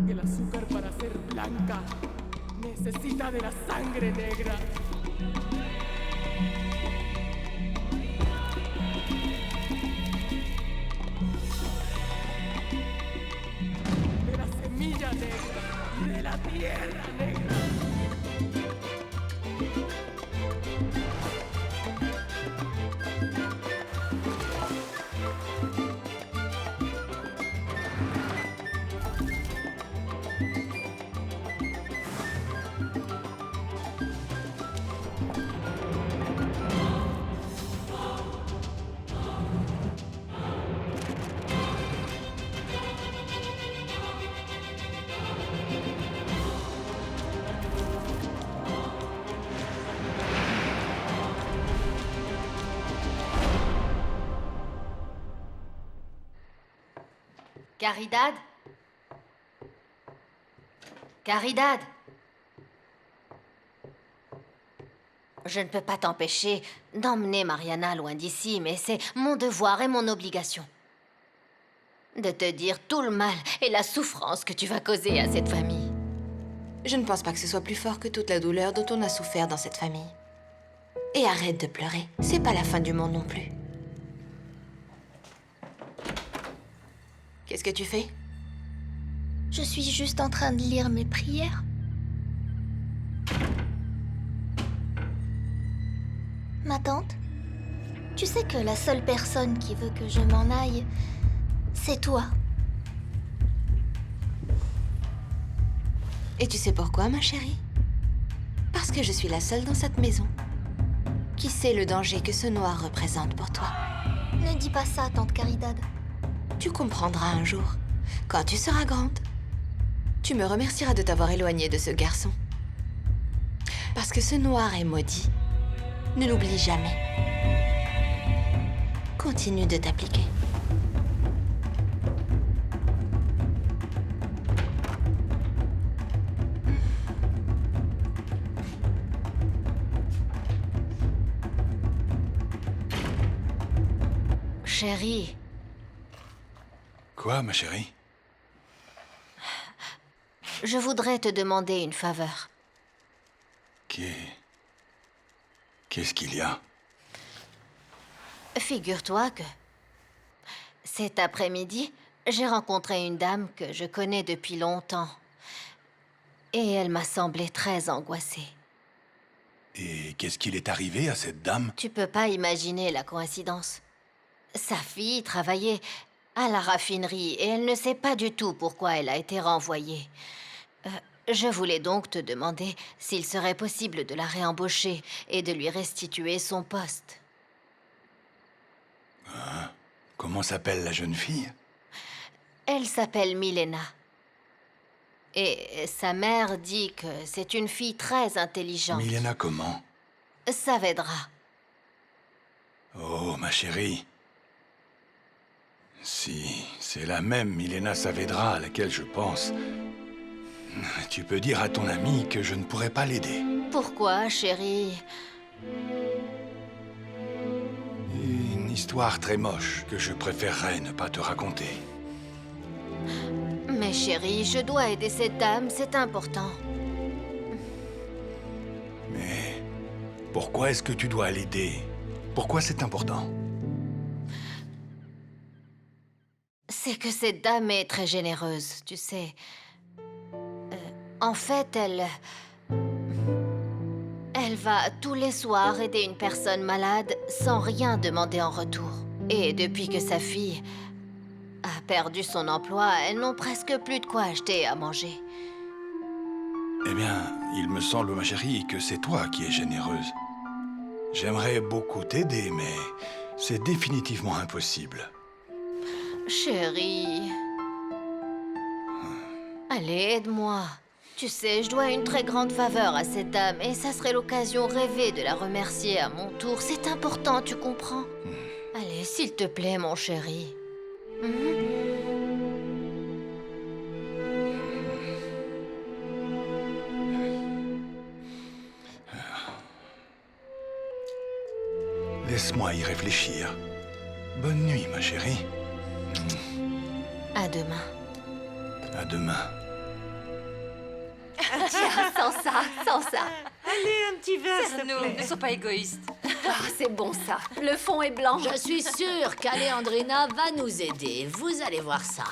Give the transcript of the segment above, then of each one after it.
El azúcar para ser blanca necesita de la sangre negra. De la semilla negra y de la tierra negra. Caridad? Caridad? Je ne peux pas t'empêcher d'emmener Mariana loin d'ici, mais c'est mon devoir et mon obligation de te dire tout le mal et la souffrance que tu vas causer à cette famille. Je ne pense pas que ce soit plus fort que toute la douleur dont on a souffert dans cette famille. Et arrête de pleurer, c'est pas la fin du monde non plus. Qu'est-ce que tu fais? Je suis juste en train de lire mes prières. Ma tante, tu sais que la seule personne qui veut que je m'en aille, c'est toi. Et tu sais pourquoi, ma chérie? Parce que je suis la seule dans cette maison qui sait le danger que ce noir représente pour toi. Ne dis pas ça, tante Caridad. Tu comprendras un jour, quand tu seras grande. Tu me remercieras de t'avoir éloignée de ce garçon. Parce que ce noir est maudit. Ne l'oublie jamais. Continue de t'appliquer. Chérie, Quoi, ma chérie? je voudrais te demander une faveur. Qu'est-ce qu'il y a? Figure-toi que cet après-midi, j'ai rencontré une dame que je connais depuis longtemps. Et elle m'a semblé très angoissée. Et qu'est-ce qu'il est arrivé à cette dame? Tu peux pas imaginer la coïncidence. Sa fille travaillait à la raffinerie et elle ne sait pas du tout pourquoi elle a été renvoyée. Je voulais donc te demander s'il serait possible de la réembaucher et de lui restituer son poste. Comment s'appelle la jeune fille? Elle s'appelle Milena. Et sa mère dit que c'est une fille très intelligente. Milena comment? Saavedra. Oh, ma chérie. Si c'est la même Milena Saavedra à laquelle je pense, tu peux dire à ton ami que je ne pourrai pas l'aider. Pourquoi, chérie? Une histoire très moche que je préférerais ne pas te raconter. Mais chérie, je dois aider cette dame, c'est important. Mais pourquoi est-ce que tu dois l'aider? Pourquoi c'est important? C'est que cette dame est très généreuse, tu sais. En fait, elle va tous les soirs aider une personne malade sans rien demander en retour. Et depuis que sa fille a perdu son emploi, elles n'ont presque plus de quoi acheter à manger. Eh bien, il me semble, ma chérie, que c'est toi qui es généreuse. J'aimerais beaucoup t'aider, mais c'est définitivement impossible. Chérie... Allez, aide-moi. Tu sais, je dois une très grande faveur à cette dame et ça serait l'occasion rêvée de la remercier à mon tour. C'est important, tu comprends? Allez, s'il te plaît, mon chéri. Laisse-moi y réfléchir. Bonne nuit, ma chérie. À demain. À demain. Tiens, sans ça. Allez, un petit verre, s'il te plaît. Ne sois pas égoïste. Ah, c'est bon ça. Le fond est blanc. Je suis sûre qu'Aléandrina va nous aider. Vous allez voir ça.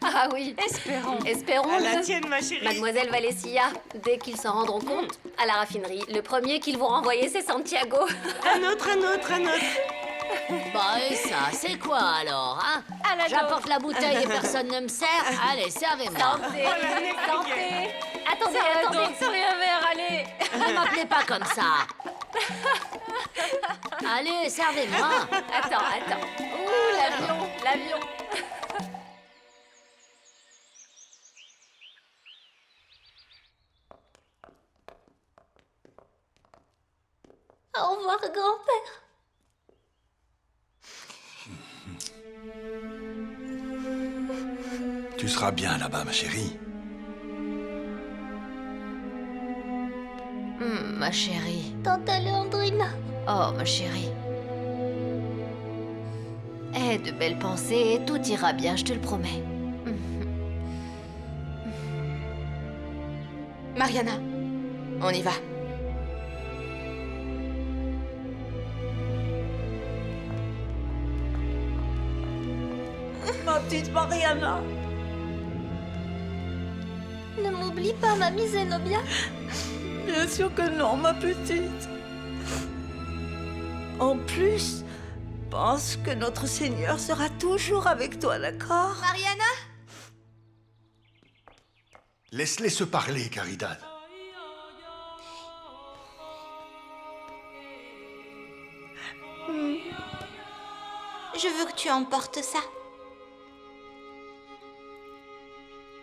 Ah oui. Espérons. Espérons. À la tienne, ma chérie. Mademoiselle Valencia, dès qu'ils s'en rendront compte, à la raffinerie, le premier qu'ils vont renvoyer, c'est Santiago. Un autre. Bah et ça, c'est quoi alors, hein? J'apporte la bouteille et personne ne me sert. Allez, servez-moi. Santé. Attendez. Sorry un verre, allez. Ne m'appelez pas comme ça. Allez, servez-moi. Attends. Ouh, l'avion. Au revoir, grand-père. Tu seras bien là-bas, ma chérie. Ma chérie. Tante Aléandrina. Oh, ma chérie. Aie de belles pensées et tout ira bien, je te le promets. Mariana, on y va. Ma petite Mariana. Ne m'oublie pas, mamie Zenobia. Bien sûr que non, ma petite. En plus, pense que notre Seigneur sera toujours avec toi, d'accord? Mariana? Laisse-les se parler, Caridad. Je veux que tu emportes ça.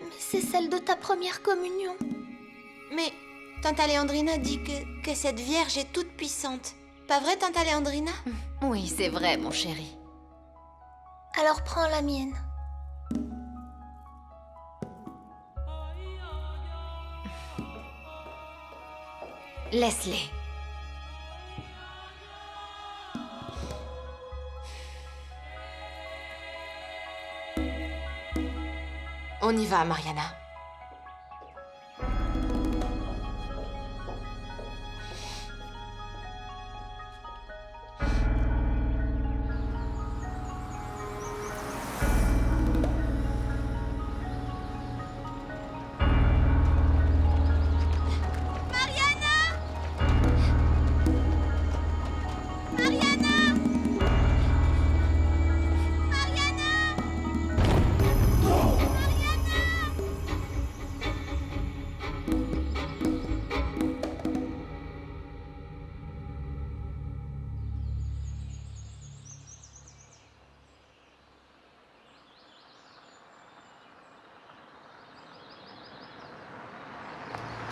Mais c'est celle de ta première communion. Mais tante Aléandrina dit que cette vierge est toute puissante. Pas vrai, tante Aléandrina? Oui, c'est vrai, mon chéri. Alors prends la mienne. Laisse-les. On y va, Mariana.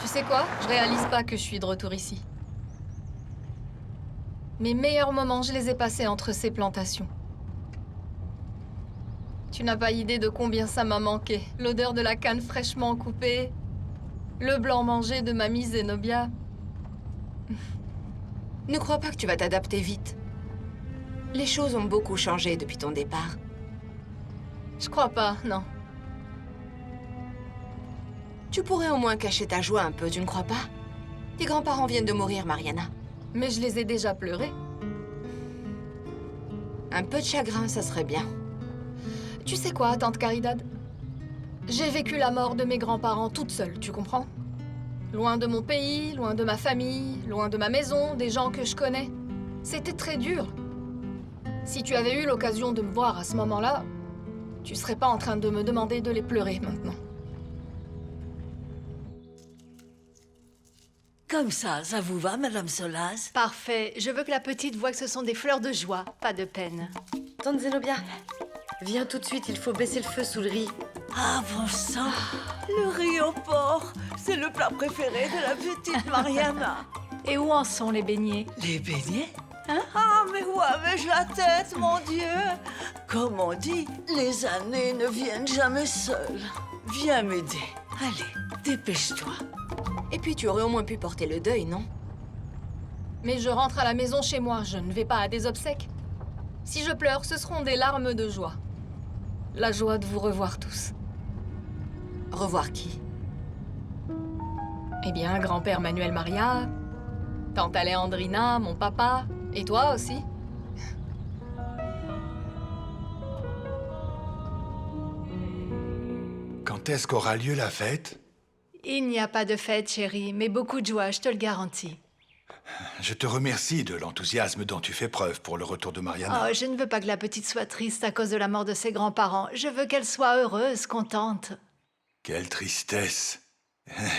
Tu sais quoi? Je réalise pas que je suis de retour ici. Mes meilleurs moments, je les ai passés entre ces plantations. Tu n'as pas idée de combien ça m'a manqué. L'odeur de la canne fraîchement coupée, le blanc mangé de mamie Zenobia. Ne crois pas que tu vas t'adapter vite. Les choses ont beaucoup changé depuis ton départ. Je crois pas, non. Tu pourrais au moins cacher ta joie un peu, tu ne crois pas? Tes grands-parents viennent de mourir, Mariana. Mais je les ai déjà pleurés. Un peu de chagrin, ça serait bien. Tu sais quoi, tante Caridad? J'ai vécu la mort de mes grands-parents toute seule, tu comprends? Loin de mon pays, loin de ma famille, loin de ma maison, des gens que je connais. C'était très dur. Si tu avais eu l'occasion de me voir à ce moment-là, tu serais pas en train de me demander de les pleurer maintenant. Comme ça vous va, Madame Solaz? Parfait. Je veux que la petite voie que ce sont des fleurs de joie, pas de peine. Tante Zenobia, viens tout de suite, il faut baisser le feu sous le riz. Ah bon sang, le riz au porc, c'est le plat préféré de la petite Mariana. Et où en sont les beignets? Les beignets? Ah, mais où avais-je la tête, mon Dieu? Comme on dit, les années ne viennent jamais seules. Viens m'aider. Allez, dépêche-toi. Et puis tu aurais au moins pu porter le deuil, non? Mais je rentre à la maison chez moi, je ne vais pas à des obsèques. Si je pleure, ce seront des larmes de joie. La joie de vous revoir tous. Revoir qui? Eh bien, grand-père Manuel Maria, tante Alejandrina, mon papa, et toi aussi. Quand est-ce qu'aura lieu la fête? Il n'y a pas de fête, chérie, mais beaucoup de joie, je te le garantis. Je te remercie de l'enthousiasme dont tu fais preuve pour le retour de Mariana. Oh, je ne veux pas que la petite soit triste à cause de la mort de ses grands-parents. Je veux qu'elle soit heureuse, contente. Quelle tristesse.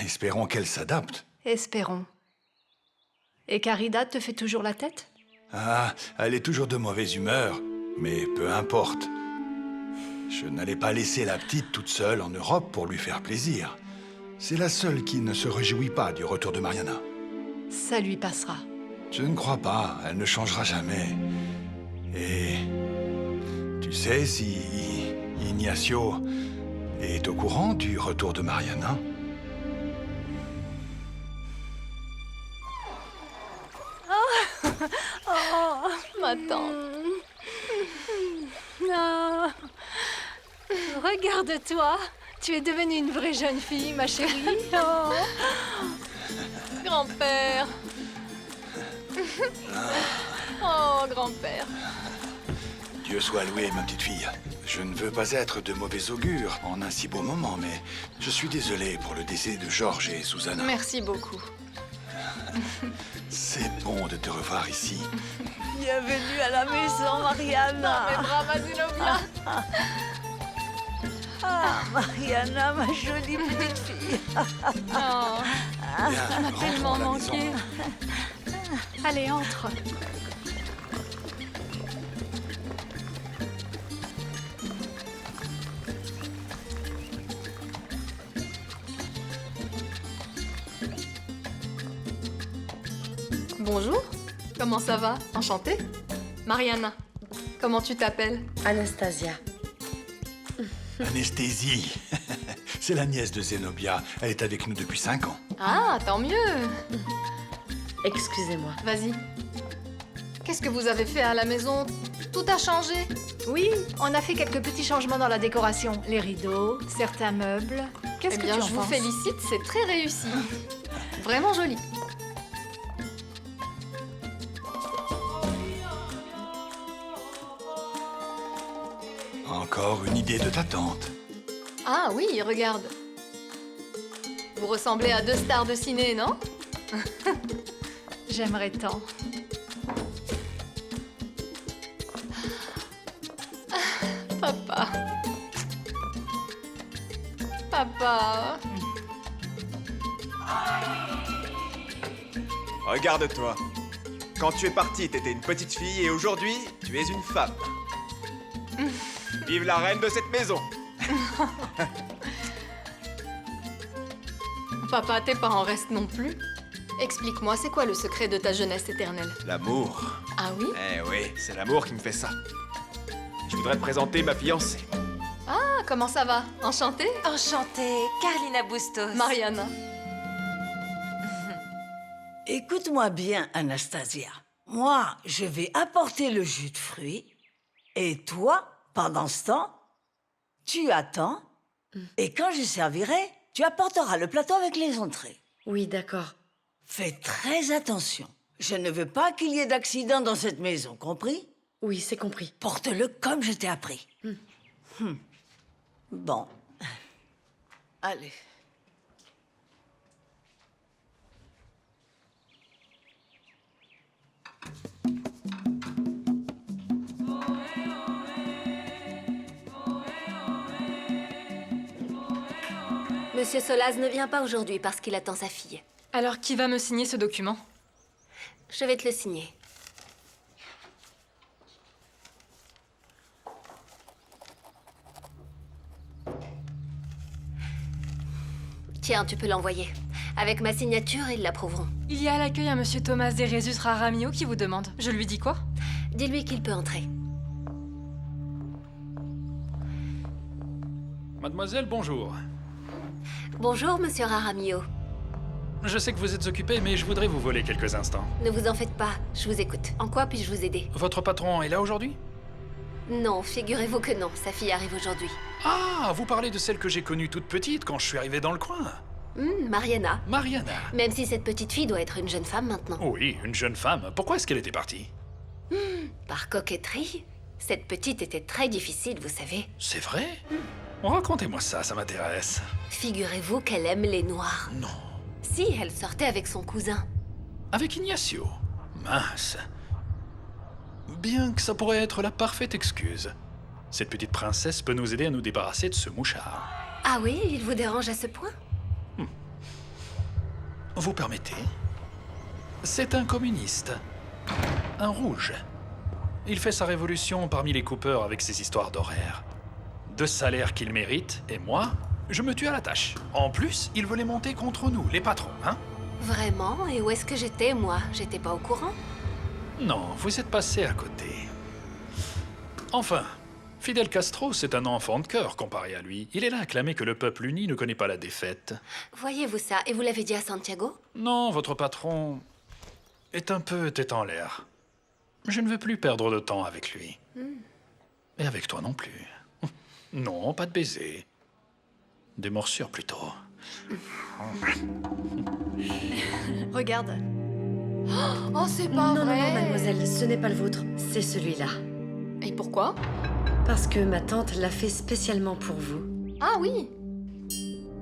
Espérons qu'elle s'adapte. Espérons. Et Caridad te fait toujours la tête? Ah, elle est toujours de mauvaise humeur, mais peu importe. Je n'allais pas laisser la petite toute seule en Europe pour lui faire plaisir. C'est la seule qui ne se réjouit pas du retour de Mariana. Ça lui passera. Je ne crois pas, elle ne changera jamais. Et tu sais si Ignacio est au courant du retour de Mariana? Oh, Ma tante. Non. Regarde-toi. Tu es devenue une vraie jeune fille, ma chérie. Oh. Grand-père. Oh, grand-père. Dieu soit loué, ma petite fille. Je ne veux pas être de mauvais augure en un si beau moment, mais je suis désolé pour le décès de Georges et Susanna. Merci beaucoup. C'est bon de te revoir ici. Bienvenue à la maison, Mariana. Mais brava, Zenobia. Ah, Mariana, ma jolie petite fille. Oh, Bien, ça m'a tellement rentrons à la maison. manqué. Allez, entre. Bonjour. Comment ça va? Enchantée. Mariana. Comment tu t'appelles? Anastasia. Anesthésie. C'est la nièce de Zenobia. Elle est avec nous depuis 5 ans. Ah, tant mieux. Excusez-moi. Vas-y. Qu'est-ce que vous avez fait à la maison? Tout a changé. Oui, on a fait quelques petits changements dans la décoration. Les rideaux, certains meubles. Qu'est-ce Eh que bien, tu en je vous penses? félicite, c'est très réussi. Vraiment joli. Encore une idée de ta tante. Ah oui, regarde. Vous ressemblez à deux stars de ciné, non? J'aimerais tant. Papa. Papa. Regarde-toi. Quand tu es partie, t'étais une petite fille et aujourd'hui, tu es une femme. Vive la reine de cette maison. Papa, tes parents restent non plus. Explique-moi, c'est quoi le secret de ta jeunesse éternelle? L'amour. Ah oui? Eh oui, c'est l'amour qui me fait ça. Je voudrais te présenter ma fiancée. Ah, comment ça va? Enchantée? Enchantée, Carlina Bustos. Mariana. Écoute-moi bien, Anastasia. Moi, je vais apporter le jus de fruits. Et toi, pendant ce temps, tu attends. Et quand je servirai, tu apporteras le plateau avec les entrées. Oui, d'accord. Fais très attention. Je ne veux pas qu'il y ait d'accident dans cette maison, compris? Oui, c'est compris. Porte-le comme je t'ai appris. Bon. Allez. Monsieur Solaz ne vient pas aujourd'hui parce qu'il attend sa fille. Alors, qui va me signer ce document? Je vais te le signer. Tiens, tu peux l'envoyer. Avec ma signature, ils l'approuveront. Il y a à l'accueil un monsieur Thomas de Jesus Raramio qui vous demande. Je lui dis quoi? Dis-lui qu'il peut entrer. Mademoiselle, bonjour. Bonjour, monsieur Raramio. Je sais que vous êtes occupé, mais je voudrais vous voler quelques instants. Ne vous en faites pas, je vous écoute. En quoi puis-je vous aider? Votre patron est là aujourd'hui? Non, figurez-vous que non. Sa fille arrive aujourd'hui. Ah, vous parlez de celle que j'ai connue toute petite quand je suis arrivé dans le coin. Mariana. Mariana. Même si cette petite fille doit être une jeune femme maintenant. Oui, une jeune femme. Pourquoi est-ce qu'elle était partie? Par coquetterie. Cette petite était très difficile, vous savez. C'est vrai? Racontez-moi ça m'intéresse. Figurez-vous qu'elle aime les noirs. Non. Si, elle sortait avec son cousin. Avec Ignacio? Mince. Bien que ça pourrait être la parfaite excuse. Cette petite princesse peut nous aider à nous débarrasser de ce mouchard. Ah oui, il vous dérange à ce point? Vous permettez? C'est un communiste. Un rouge. Il fait sa révolution parmi les coupeurs avec ses histoires d'horaires. De salaire qu'il mérite, et moi, je me tue à la tâche. En plus, il veut les monter contre nous, les patrons, hein? Vraiment? Et où est-ce que j'étais, moi? J'étais pas au courant? Non, vous êtes passé à côté. Enfin, Fidel Castro, c'est un enfant de cœur comparé à lui. Il est là à clamer que le peuple uni ne connaît pas la défaite. Voyez-vous ça? Et vous l'avez dit à Santiago? Non, votre patron est un peu tête en l'air. Je ne veux plus perdre de temps avec lui. Et avec toi non plus. Non, pas de baiser. Des morsures plutôt. Regarde. Oh, c'est pas Non, vrai. non, mademoiselle, ce n'est pas le vôtre, c'est celui-là. Et pourquoi? Parce que ma tante l'a fait spécialement pour vous. Ah oui.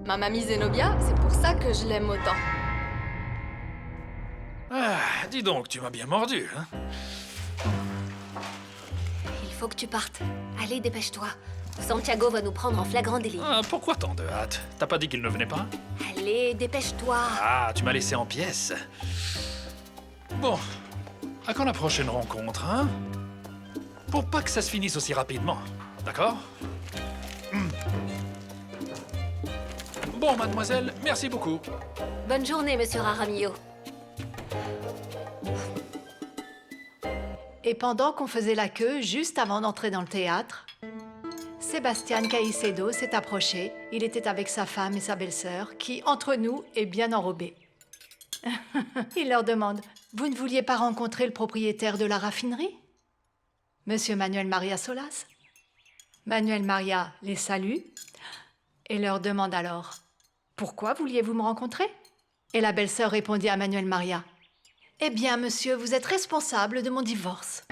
Ma mamie Zenobia, c'est pour ça que je l'aime autant. Ah, dis donc, tu m'as bien mordu, hein? Il faut que tu partes. Allez, dépêche-toi. Santiago va nous prendre en flagrant délit. Ah, pourquoi tant de hâte? T'as pas dit qu'il ne venait pas? Allez, dépêche-toi. Ah, tu m'as laissé en pièces. Bon, à quand la prochaine rencontre, hein? Pour pas que ça se finisse aussi rapidement, d'accord? Bon, mademoiselle, merci beaucoup. Bonne journée, monsieur Raramillo. Et pendant qu'on faisait la queue, juste avant d'entrer dans le théâtre, Sébastien Caicedo s'est approché. Il était avec sa femme et sa belle-sœur, qui, entre nous, est bien enrobée. Il leur demande « Vous ne vouliez pas rencontrer le propriétaire de la raffinerie ?» Monsieur Manuel Maria Solas. Manuel Maria les salue et leur demande alors « Pourquoi vouliez-vous me rencontrer ?» Et la belle-sœur répondit à Manuel Maria « Eh bien, monsieur, vous êtes responsable de mon divorce. »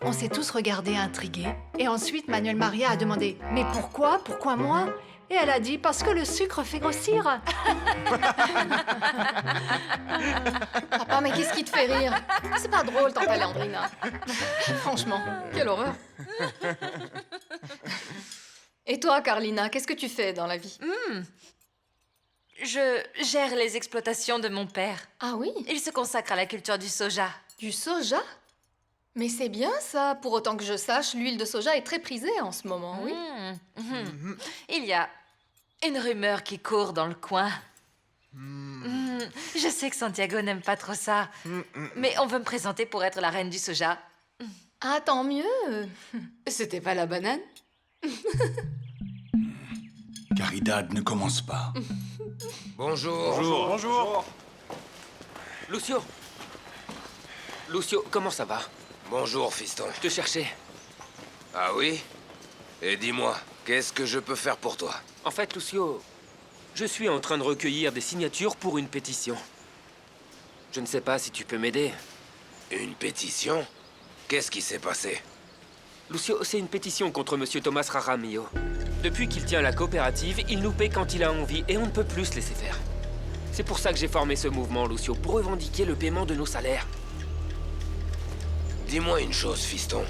On s'est tous regardés intrigués. Et ensuite, Manuel Maria a demandé « Mais pourquoi? Pourquoi moi ?» Et elle a dit « Parce que le sucre fait grossir. » Papa, mais qu'est-ce qui te fait rire? C'est pas drôle, tante Alejandrina. Franchement, quelle horreur. Et toi, Carlina, qu'est-ce que tu fais dans la vie? Je gère les exploitations de mon père. Ah oui? Il se consacre à la culture du soja. Du soja? Mais c'est bien ça. Pour autant que je sache, l'huile de soja est très prisée en ce moment, oui. Il y a une rumeur qui court dans le coin. Je sais que Santiago n'aime pas trop ça, mais on veut me présenter pour être la reine du soja. Ah, tant mieux. C'était pas la banane? Caridad, ne commence pas. Bonjour. Bonjour. Bonjour. Lucio. Lucio, comment ça va? Bonjour, fiston. Je te cherchais. Ah oui? Et dis-moi, qu'est-ce que je peux faire pour toi? En fait, Lucio, je suis en train de recueillir des signatures pour une pétition. Je ne sais pas si tu peux m'aider. Une pétition? Qu'est-ce qui s'est passé? Lucio, c'est une pétition contre Monsieur Thomas Raramillo. Depuis qu'il tient la coopérative, il nous paie quand il a envie et on ne peut plus se laisser faire. C'est pour ça que j'ai formé ce mouvement, Lucio, pour revendiquer le paiement de nos salaires. Dis-moi une chose, fiston.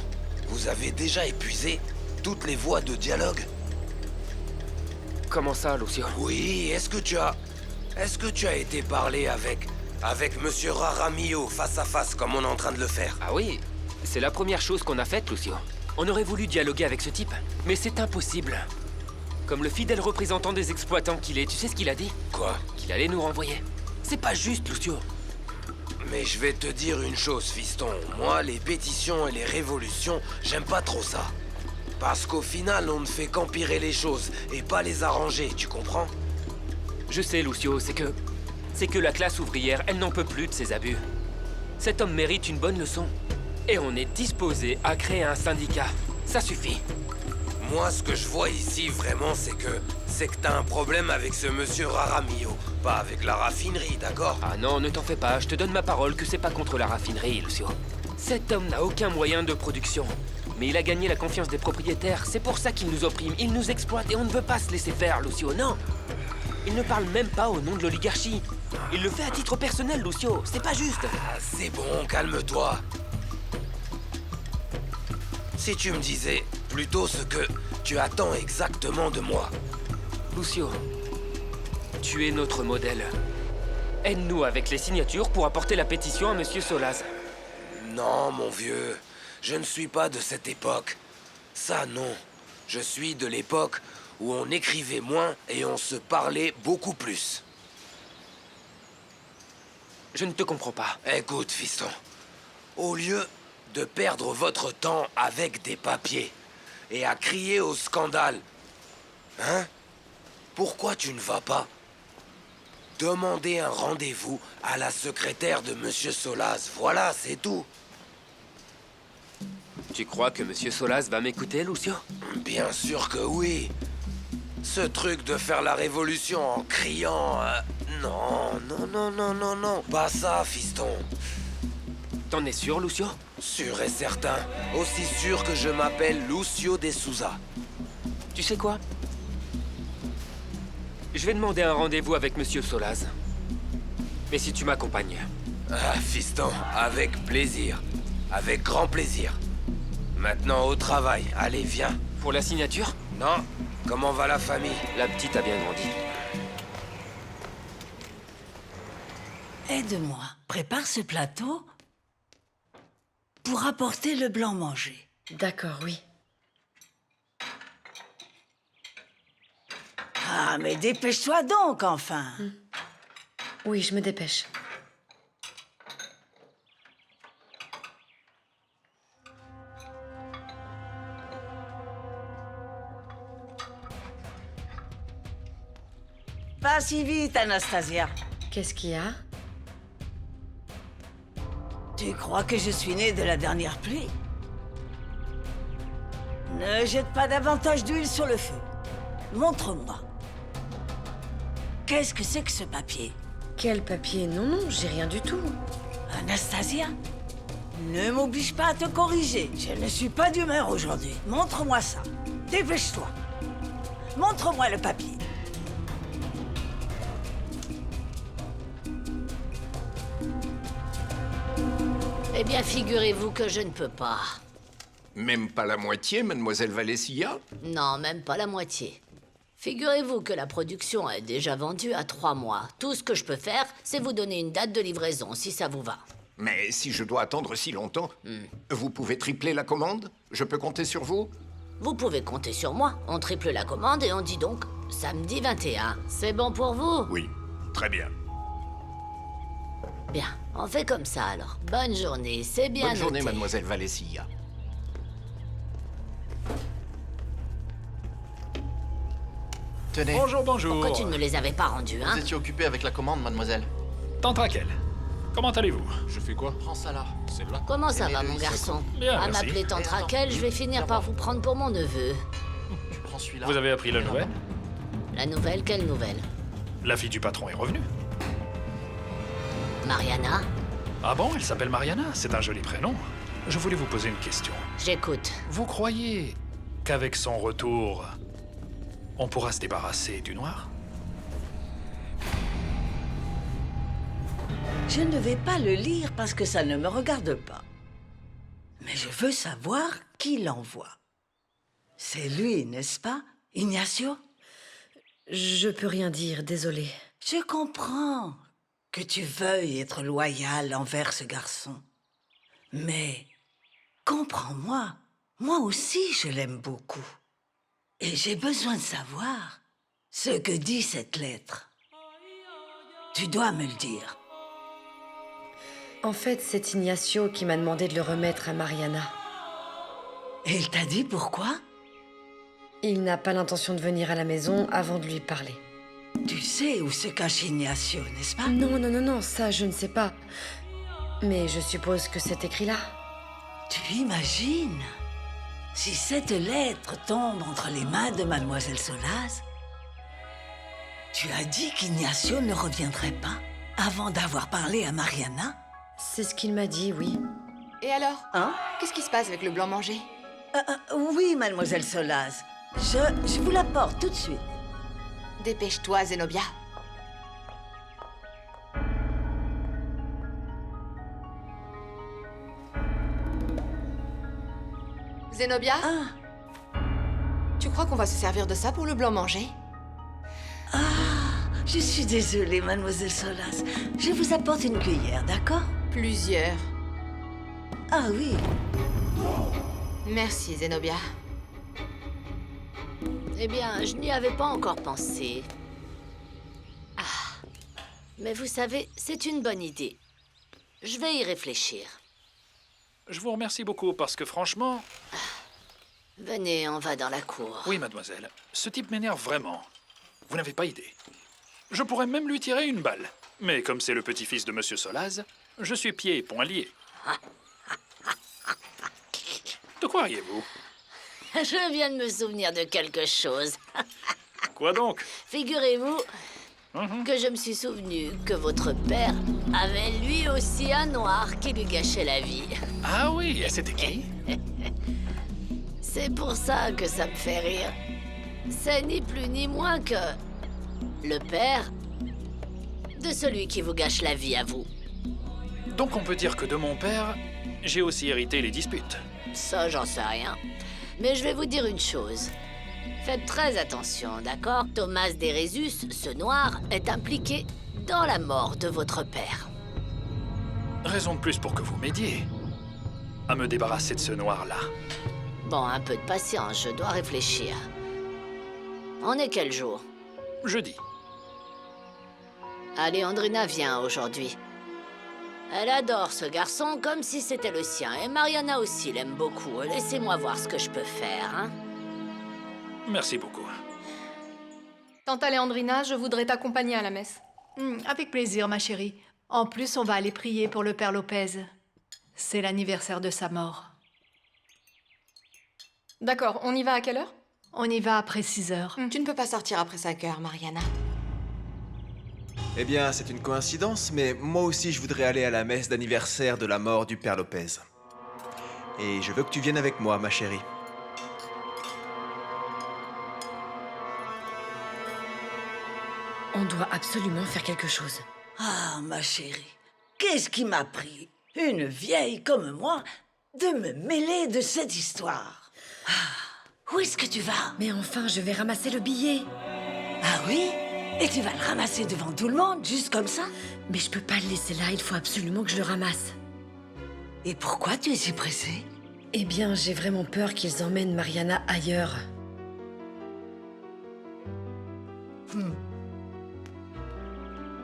Vous avez déjà épuisé toutes les voies de dialogue? Comment ça, Lucio? Oui, est-ce que tu as été parler avec Monsieur Raramillo face à face comme on est en train de le faire? Ah oui, c'est la première chose qu'on a faite, Lucio. On aurait voulu dialoguer avec ce type, mais c'est impossible. Comme le fidèle représentant des exploitants qu'il est, tu sais ce qu'il a dit? Quoi? Qu'il allait nous renvoyer. C'est pas juste, Lucio. Mais je vais te dire une chose, fiston. Moi, les pétitions et les révolutions, j'aime pas trop ça. Parce qu'au final, on ne fait qu'empirer les choses et pas les arranger, tu comprends? Je sais, Lucio, c'est que la classe ouvrière, elle n'en peut plus de ces abus. Cet homme mérite une bonne leçon. Et on est disposé à créer un syndicat. Ça suffit. Moi, ce que je vois ici, vraiment, c'est que t'as un problème avec ce monsieur Raramio, pas avec la raffinerie, d'accord? Ah non, ne t'en fais pas, je te donne ma parole que c'est pas contre la raffinerie, Lucio. Cet homme n'a aucun moyen de production. Mais il a gagné la confiance des propriétaires, c'est pour ça qu'il nous opprime, il nous exploite et on ne veut pas se laisser faire, Lucio, non. Il ne parle même pas au nom de l'oligarchie. Il le fait à titre personnel, Lucio, c'est pas juste. Ah, c'est bon, calme-toi. Si tu me disais plutôt ce que tu attends exactement de moi. Lucio, tu es notre modèle. Aide-nous avec les signatures pour apporter la pétition à Monsieur Solaz. Non, mon vieux, je ne suis pas de cette époque. Ça, non. Je suis de l'époque où on écrivait moins et on se parlait beaucoup plus. Je ne te comprends pas. Écoute, fiston. Au lieu de perdre votre temps avec des papiers et à crier au scandale, hein? Pourquoi tu ne vas pas demander un rendez-vous à la secrétaire de Monsieur Solaz? Voilà, c'est tout. Tu crois que Monsieur Solaz va m'écouter, Lucio? Bien sûr que oui. Ce truc de faire la révolution en criant... non, non, non, non, non, non. Pas ça, fiston. T'en es sûr, Lucio? Sûr et certain. Aussi sûr que je m'appelle Lucio de Souza. Tu sais quoi? Je vais demander un rendez-vous avec Monsieur Solaz. Mais si tu m'accompagnes... Ah, fiston, avec plaisir. Avec grand plaisir. Maintenant au travail. Allez, viens. Pour la signature? Non. Comment va la famille? La petite a bien grandi. Aide-moi. Prépare ce plateau pour apporter le blanc manger. D'accord, oui. Ah, mais dépêche-toi donc, enfin. Oui, je me dépêche. Pas si vite, Anastasia. Qu'est-ce qu'il y a? Tu crois que je suis née de la dernière pluie? Ne jette pas davantage d'huile sur le feu. Montre-moi. Qu'est-ce que c'est que ce papier? Quel papier? Non, non, j'ai rien du tout. Anastasia, ne m'oblige pas à te corriger. Je ne suis pas d'humeur aujourd'hui. Montre-moi ça. Dépêche-toi. Montre-moi le papier. Eh bien, figurez-vous que je ne peux pas. Même pas la moitié, mademoiselle Valesilla? Non, même pas la moitié. Figurez-vous que la production est déjà vendue à 3 mois. Tout ce que je peux faire, c'est vous donner une date de livraison, si ça vous va. Mais si je dois attendre si longtemps, vous pouvez tripler la commande? Je peux compter sur vous? Vous pouvez compter sur moi. On triple la commande et on dit donc samedi 21. C'est bon pour vous? Oui, très bien. Bien, on fait comme ça alors. Bonne journée, c'est bien Bonne journée, noté. mademoiselle Valesilla. Tenez. Bonjour, bonjour. Pourquoi tu ne me les avais pas rendus, hein? Vous étiez occupé avec la commande, mademoiselle. Tante Raquel, comment allez-vous? Je fais quoi? Prends ça là. Celle-là. Comment ça va, mon garçon? Bien, À merci. m'appeler tante Raquel, je vais finir par vous prendre pour mon neveu. Tu prends celui-là. Vous avez appris la nouvelle? La nouvelle, quelle nouvelle? La fille du patron est revenue. Mariana? Ah bon, elle s'appelle Mariana, c'est un joli prénom. Je voulais vous poser une question. J'écoute. Vous croyez qu'avec son retour, on pourra se débarrasser du noir? Je ne vais pas le lire parce que ça ne me regarde pas. Mais je veux savoir qui l'envoie. C'est lui, n'est-ce pas, Ignacio? Je peux rien dire, désolée. Je comprends que tu veuilles être loyal envers ce garçon. Mais comprends-moi, moi aussi je l'aime beaucoup. Et j'ai besoin de savoir ce que dit cette lettre. Tu dois me le dire. En fait, c'est Ignacio qui m'a demandé de le remettre à Mariana. Et il t'a dit pourquoi? Il n'a pas l'intention de venir à la maison avant de lui parler. Tu sais où se cache Ignacio, n'est-ce pas? Non, non, non, non, ça je ne sais pas. Mais je suppose que c'est écrit là. Tu imagines? si cette lettre tombe entre les mains de Mademoiselle Solaz, tu as dit qu'Ignacio ne reviendrait pas avant d'avoir parlé à Mariana? C'est ce qu'il m'a dit, oui. Et alors? Hein? Qu'est-ce qui se passe avec le blanc mangé? Oui, Mademoiselle Solaz. Je vous l'apporte tout de suite. Dépêche-toi, Zenobia. Zenobia? Tu crois qu'on va se servir de ça pour le blanc manger? Je suis désolée, Mademoiselle Solaz. Je vous apporte une cuillère, d'accord? Plusieurs. Ah oui. Merci, Zenobia. Eh bien, je n'y avais pas encore pensé. Mais vous savez, c'est une bonne idée. Je vais y réfléchir. Je vous remercie beaucoup parce que franchement... Venez, on va dans la cour. Oui, mademoiselle. Ce type m'énerve vraiment. Vous n'avez pas idée. Je pourrais même lui tirer une balle. Mais comme c'est le petit-fils de Monsieur Solaz, je suis pieds et poings liés. De quoi riez-vous? Je viens de me souvenir de quelque chose. Quoi donc? Figurez-vous que je me suis souvenu que votre père avait lui aussi un noir qui lui gâchait la vie. Ah oui, et c'était qui? C'est pour ça que ça me fait rire. C'est ni plus ni moins que le père de celui qui vous gâche la vie à vous. Donc on peut dire que de mon père, j'ai aussi hérité les disputes. Ça, j'en sais rien. Mais je vais vous dire une chose. Faites très attention, d'accord? Thomas Derezus, ce noir, est impliqué dans la mort de votre père. Raison de plus pour que vous m'aidiez à me débarrasser de ce noir-là. Bon, un peu de patience, je dois réfléchir. On est quel jour? Jeudi. Alejandrina vient aujourd'hui. Elle adore ce garçon comme si c'était le sien. Et Mariana aussi l'aime beaucoup. Laissez-moi voir ce que je peux faire, hein? Merci beaucoup. Tante Alejandrina, je voudrais t'accompagner à la messe. Avec plaisir, ma chérie. En plus, on va aller prier pour le père Lopez. C'est l'anniversaire de sa mort. D'accord, on y va à quelle heure? On y va après 6 heures. Tu ne peux pas sortir après 5 heures, Mariana. Eh bien, c'est une coïncidence, mais moi aussi je voudrais aller à la messe d'anniversaire de la mort du père Lopez. Et je veux que tu viennes avec moi, ma chérie. On doit absolument faire quelque chose. Ah, ma chérie, qu'est-ce qui m'a pris, une vieille comme moi, de me mêler de cette histoire? Où est-ce que tu vas? Mais enfin, je vais ramasser le billet. Ah oui? Et tu vas le ramasser devant tout le monde, juste comme ça? Mais je peux pas le laisser là, il faut absolument que je le ramasse. Et pourquoi tu es si pressée? Eh bien, j'ai vraiment peur qu'ils emmènent Mariana ailleurs.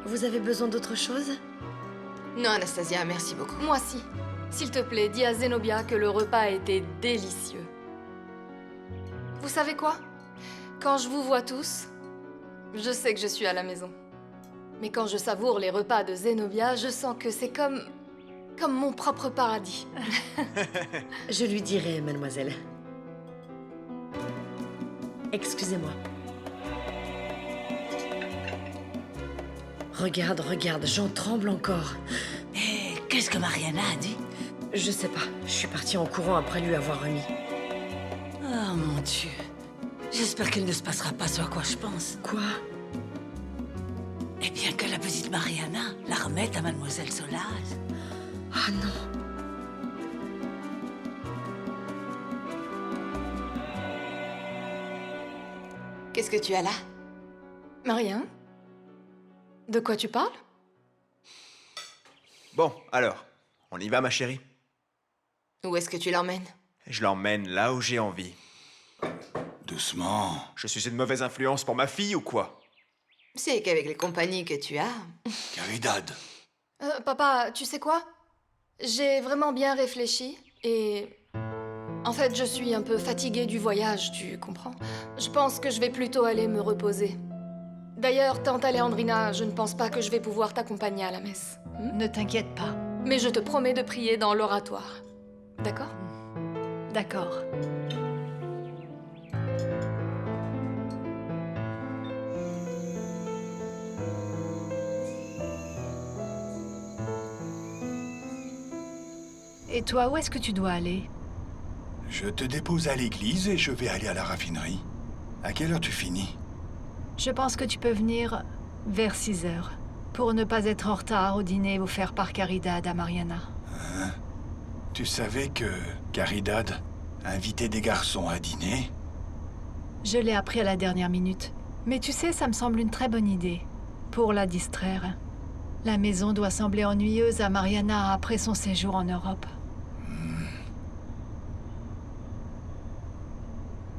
Vous avez besoin d'autre chose? Non, Anastasia, merci beaucoup. Moi si. S'il te plaît, dis à Zenobia que le repas a été délicieux. Vous savez quoi? Quand je vous vois tous, je sais que je suis à la maison. Mais quand je savoure les repas de Zenobia, je sens que c'est comme mon propre paradis. Je lui dirai, mademoiselle. Excusez-moi. Regarde, regarde, j'en tremble encore. Et qu'est-ce que Mariana a dit? Je sais pas, je suis partie en courant après lui avoir remis. Oh mon Dieu. J'espère qu'il ne se passera pas ce à quoi je pense. Quoi? Eh bien que la petite Mariana la remette à Mademoiselle Solaz. Ah non. Qu'est-ce que tu as là? Rien. De quoi tu parles? Bon, alors, on y va, ma chérie? Où est-ce que tu l'emmènes? Je l'emmène là où j'ai envie. Doucement. Je suis une mauvaise influence pour ma fille ou quoi? C'est qu'avec les compagnies que tu as... Caridad. Papa, tu sais quoi? J'ai vraiment bien réfléchi et... En fait, je suis un peu fatiguée du voyage, tu comprends? Je pense que je vais plutôt aller me reposer. D'ailleurs, tante Alejandrina, je ne pense pas que je vais pouvoir t'accompagner à la messe. Ne t'inquiète pas. Mais je te promets de prier dans l'oratoire. D'accord? D'accord. Et toi, où est-ce que tu dois aller? Je te dépose à l'église et je vais aller à la raffinerie. À quelle heure tu finis? Je pense que tu peux venir vers 6 heures, pour ne pas être en retard au dîner offert par Caridad à Mariana. Hein? Tu savais que Caridad invitait des garçons à dîner? Je l'ai appris à la dernière minute. Mais tu sais, ça me semble une très bonne idée. Pour la distraire. La maison doit sembler ennuyeuse à Mariana après son séjour en Europe.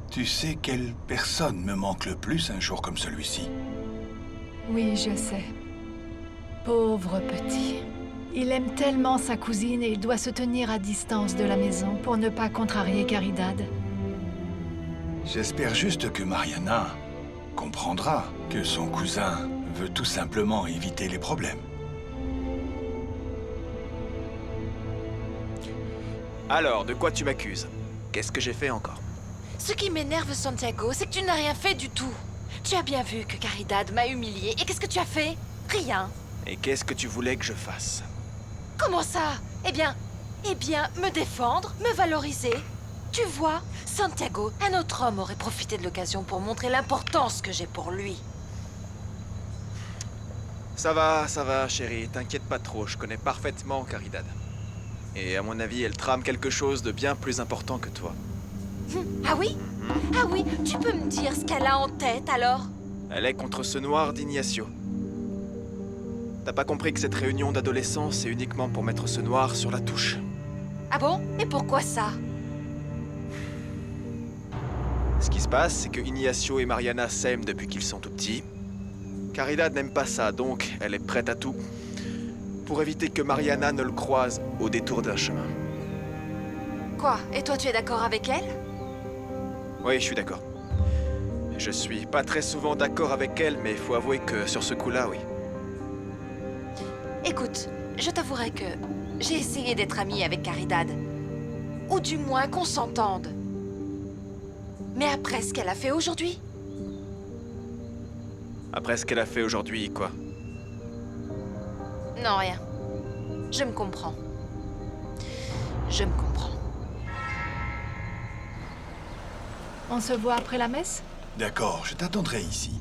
Tu sais quelle personne me manque le plus un jour comme celui-ci? Oui, je sais. Pauvre petit. Il aime tellement sa cousine et il doit se tenir à distance de la maison pour ne pas contrarier Caridad. J'espère juste que Mariana comprendra que son cousin veut tout simplement éviter les problèmes. Alors, de quoi tu m'accuses? Qu'est-ce que j'ai fait encore? Ce qui m'énerve, Santiago, c'est que tu n'as rien fait du tout. Tu as bien vu que Caridad m'a humiliée. Et qu'est-ce que tu as fait? Rien. Et qu'est-ce que tu voulais que je fasse? Comment ça? Eh bien, me défendre, me valoriser. Tu vois, Santiago, un autre homme aurait profité de l'occasion pour montrer l'importance que j'ai pour lui. Ça va, chérie, t'inquiète pas trop, je connais parfaitement Caridad. Et à mon avis, elle trame quelque chose de bien plus important que toi. Ah oui? Ah oui, tu peux me dire ce qu'elle a en tête, alors? Elle est contre ce noir d'Ignacio. T'as pas compris que cette réunion d'adolescents, c'est uniquement pour mettre ce noir sur la touche? Ah bon? Et pourquoi ça? Ce qui se passe, c'est que Ignacio et Mariana s'aiment depuis qu'ils sont tout petits. Caridad n'aime pas ça, donc elle est prête à tout pour éviter que Mariana ne le croise au détour d'un chemin. Quoi? Et toi, tu es d'accord avec elle? Oui, je suis d'accord. Je suis pas très souvent d'accord avec elle, mais il faut avouer que sur ce coup-là, oui. Écoute, je t'avouerai que j'ai essayé d'être amie avec Caridad. Ou du moins qu'on s'entende. Mais après ce qu'elle a fait aujourd'hui? Après ce qu'elle a fait aujourd'hui, quoi? Non, rien. Je me comprends. Je me comprends. On se voit après la messe? D'accord, je t'attendrai ici.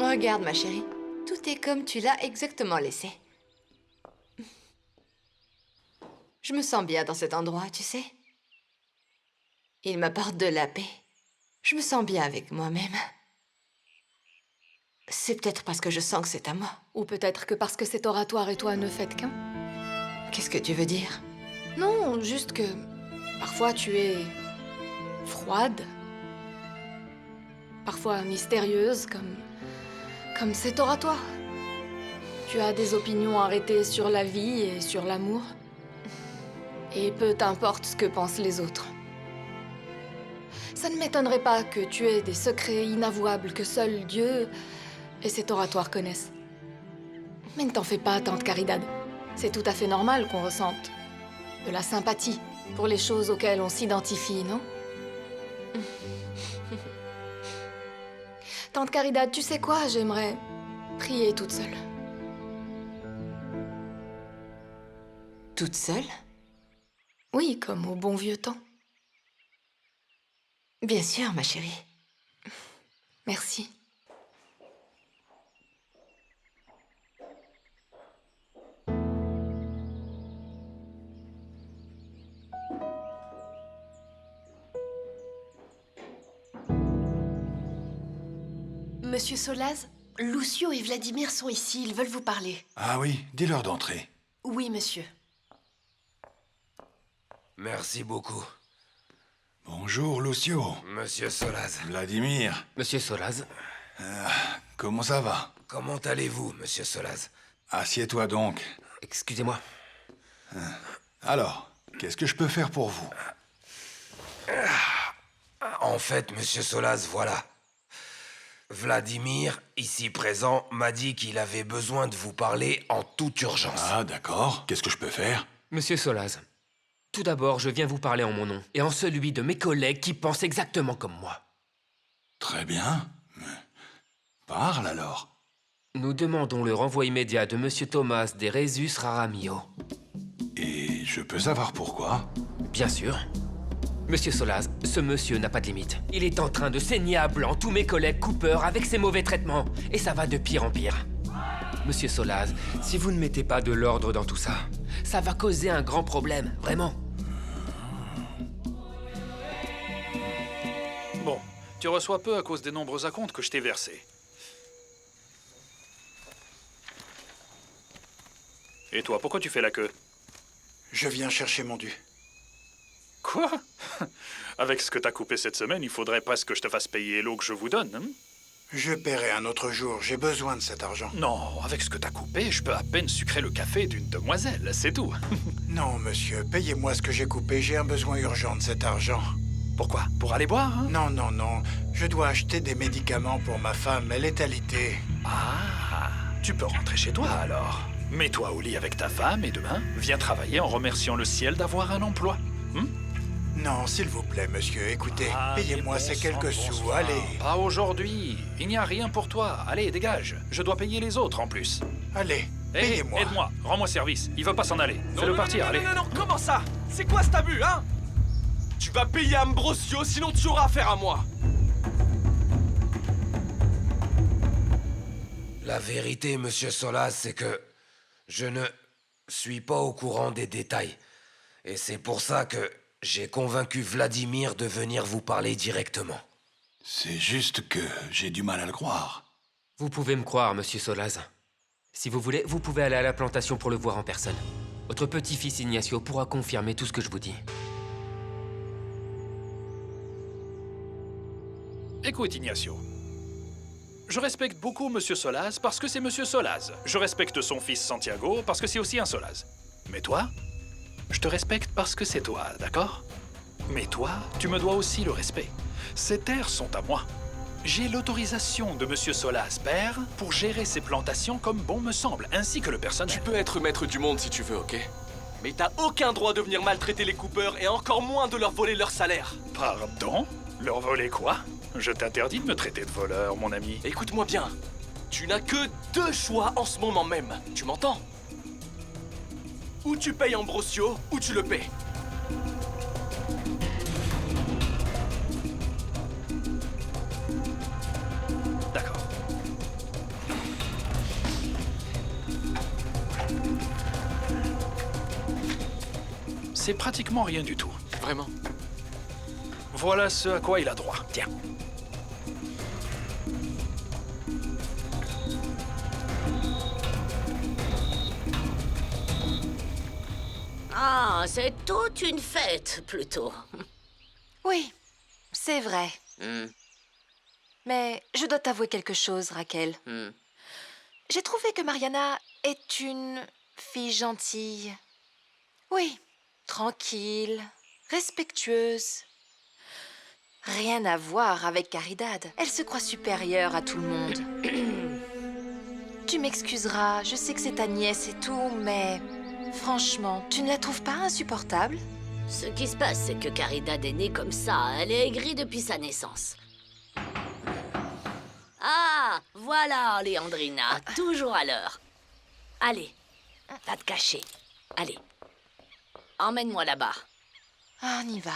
Regarde, ma chérie. Tout est comme tu l'as exactement laissé. Je me sens bien dans cet endroit, tu sais. Il m'apporte de la paix. Je me sens bien avec moi-même. C'est peut-être parce que je sens que c'est à moi. Ou peut-être que parce que cet oratoire et toi ne faites qu'un. Qu'est-ce que tu veux dire? Non, juste que parfois tu es froide. Parfois mystérieuse, comme cet oratoire. Tu as des opinions arrêtées sur la vie et sur l'amour. Et peu t'importe ce que pensent les autres. Ça ne m'étonnerait pas que tu aies des secrets inavouables que seul Dieu et cet oratoire connaissent. Mais ne t'en fais pas, tante Caridad. C'est tout à fait normal qu'on ressente de la sympathie pour les choses auxquelles on s'identifie, non? Tante Caridad, tu sais quoi? J'aimerais prier toute seule. Toute seule? Oui, comme au bon vieux temps. Bien sûr, ma chérie. Merci. Monsieur Solaz, Lucio et Vladimir sont ici, ils veulent vous parler. Ah oui, dis-leur d'entrer. Oui, monsieur. Merci beaucoup. Bonjour, Lucio. Monsieur Solaz. Vladimir. Monsieur Solaz. Comment ça va? Comment allez-vous, monsieur Solaz? Assieds-toi donc. Excusez-moi. Alors, qu'est-ce que je peux faire pour vous? En fait, monsieur Solas, voilà. Vladimir, ici présent, m'a dit qu'il avait besoin de vous parler en toute urgence. Ah, d'accord. Qu'est-ce que je peux faire? Monsieur Solaz, tout d'abord, je viens vous parler en mon nom et en celui de mes collègues qui pensent exactement comme moi. Très bien. Parle alors. Nous demandons le renvoi immédiat de Monsieur Thomas de Rezus Raramio. Et je peux savoir pourquoi? Bien sûr. Monsieur Solaz, ce monsieur n'a pas de limite. Il est en train de saigner à blanc tous mes collègues Cooper avec ses mauvais traitements. Et ça va de pire en pire. Monsieur Solaz, si vous ne mettez pas de l'ordre dans tout ça, ça va causer un grand problème, vraiment. Bon, tu reçois peu à cause des nombreux acomptes que je t'ai versés. Et toi, pourquoi tu fais la queue? Je viens chercher mon dû. Quoi? Avec ce que t'as coupé cette semaine, il faudrait presque que je te fasse payer l'eau que je vous donne, hein? Je paierai un autre jour, j'ai besoin de cet argent. Non, avec ce que t'as coupé, je peux à peine sucrer le café d'une demoiselle, c'est tout. Non, monsieur, payez-moi ce que j'ai coupé, j'ai un besoin urgent de cet argent. Pourquoi? Pour aller boire, hein? Non, non, non. Je dois acheter des médicaments pour ma femme, elle est alitée. Ah, tu peux rentrer chez toi alors. Mets-toi au lit avec ta femme et demain, viens travailler en remerciant le ciel d'avoir un emploi. Non, s'il vous plaît, monsieur, écoutez, payez-moi ces quelques sous, allez. Pas aujourd'hui, il n'y a rien pour toi. Allez, dégage, je dois payer les autres en plus. Allez, Hey, payez-moi. aide-moi, rends-moi service, il veut pas s'en aller. Fais-le partir, allez. Non, comment ça? C'est quoi cet abus, hein? Tu vas payer Ambrosio, sinon tu auras affaire à moi. La vérité, monsieur Solas, c'est que je ne suis pas au courant des détails. Et c'est pour ça que j'ai convaincu Vladimir de venir vous parler directement. C'est juste que j'ai du mal à le croire. Vous pouvez me croire, monsieur Solaz. Si vous voulez, vous pouvez aller à la plantation pour le voir en personne. Votre petit-fils Ignacio pourra confirmer tout ce que je vous dis. Écoute, Ignacio. Je respecte beaucoup Monsieur Solaz parce que c'est Monsieur Solaz. Je respecte son fils Santiago parce que c'est aussi un Solaz. Mais toi, je te respecte parce que c'est toi, d'accord? Mais toi, tu me dois aussi le respect. Ces terres sont à moi. J'ai l'autorisation de Monsieur Solaz, père, pour gérer ces plantations comme bon me semble, ainsi que le personnel. Tu peux être maître du monde si tu veux, ok? Mais t'as aucun droit de venir maltraiter les Cooper et encore moins de leur voler leur salaire. Pardon? Leur voler quoi? Je t'interdis de me traiter de voleur, mon ami. Écoute-moi bien. Tu n'as que deux choix en ce moment même. Tu m'entends? Ou tu payes Ambrosio, ou tu le paies. D'accord. C'est pratiquement rien du tout. Vraiment? Voilà ce à quoi il a droit. Tiens. Ah, c'est toute une fête, plutôt. Oui, c'est vrai. Mais je dois t'avouer quelque chose, Raquel. J'ai trouvé que Mariana est une fille gentille. Oui, tranquille, respectueuse. Rien à voir avec Caridad. Elle se croit supérieure à tout le monde. Tu m'excuseras, je sais que c'est ta nièce et tout, mais franchement, tu ne la trouves pas insupportable? Ce qui se passe, c'est que Caridad est née comme ça. Elle est aigrie depuis sa naissance. Ah, voilà, Léandrina, toujours à l'heure. Allez, va te cacher. Allez, emmène-moi là-bas. Ah, on y va.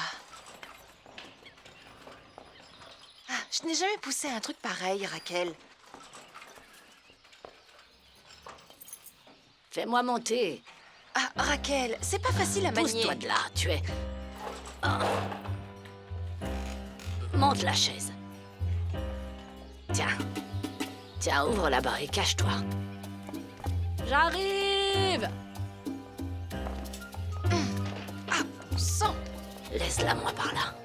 Ah, je n'ai jamais poussé un truc pareil, Raquel. Fais-moi monter. Ah, Raquel, c'est pas facile à manier. Pousse-toi de là, tu es... Ah. Monte la chaise. Tiens. Tiens, ouvre la barre et cache-toi. J'arrive! Ah, sang! Laisse-la moi par là.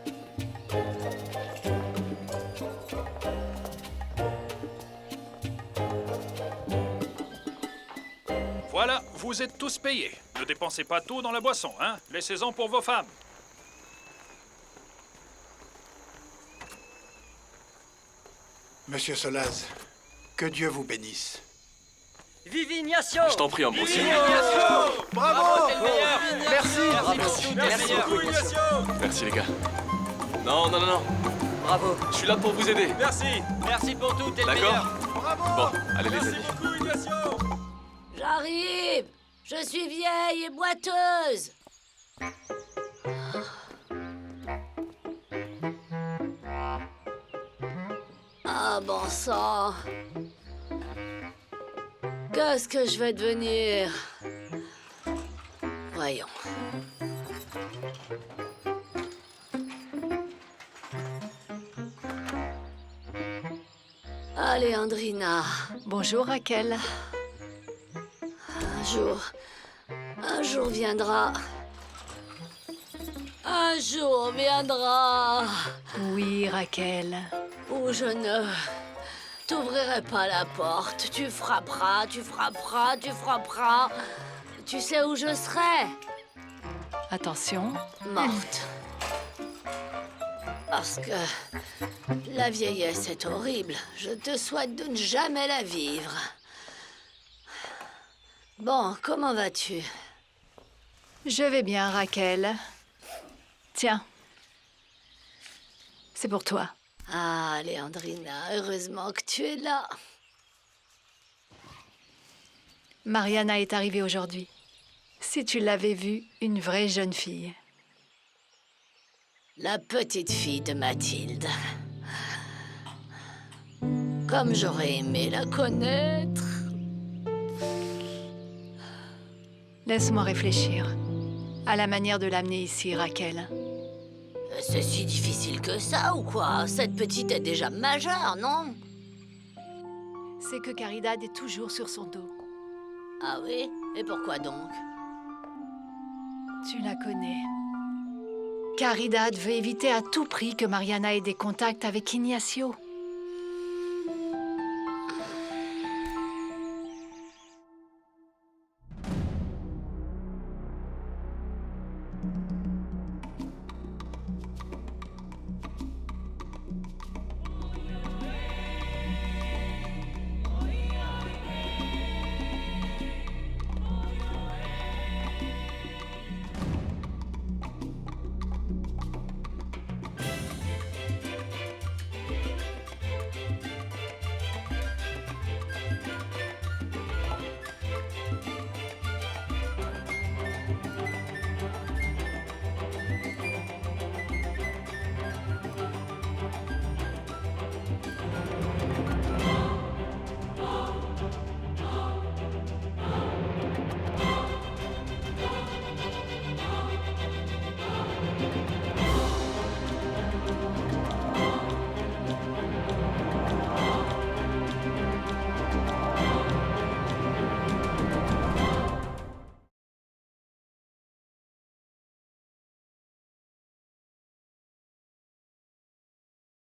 vous êtes tous payés. Ne dépensez pas tout dans la boisson, hein. Laissez-en pour vos femmes. Monsieur Solaz, que Dieu vous bénisse. Vive Ignacio! Je t'en prie, Ambrosio. Bravo! T'es le meilleur! Merci beaucoup, Ignacio. Merci, les gars. Non. Bravo! Je suis là pour vous aider. Merci pour tout, t'es le D'accord? meilleur! Bon, allez, les amis. J'arrive. Je suis vieille et boiteuse. Ah, bon sang. Qu'est-ce que je vais devenir? Voyons. Allez, Andrina. Bonjour, Raquel. Un jour viendra. Un jour viendra. Oui, Raquel. Où je ne t'ouvrirai pas la porte. Tu frapperas, tu frapperas, tu frapperas. Tu sais où je serai? Attention. Morte. Parce que la vieillesse est horrible. Je te souhaite de ne jamais la vivre. Bon, comment vas-tu? Je vais bien, Raquel. Tiens. C'est pour toi. Ah, Léandrina, heureusement que tu es là. Mariana est arrivée aujourd'hui. Si tu l'avais vue, une vraie jeune fille. La petite fille de Mathilde. Comme j'aurais aimé la connaître. Laisse-moi réfléchir. À la manière de l'amener ici, Raquel. C'est si difficile que ça, ou quoi? Cette petite est déjà majeure, non? C'est que Caridad est toujours sur son dos. Ah oui? Et pourquoi donc? Tu la connais. Caridad veut éviter à tout prix que Mariana ait des contacts avec Ignacio.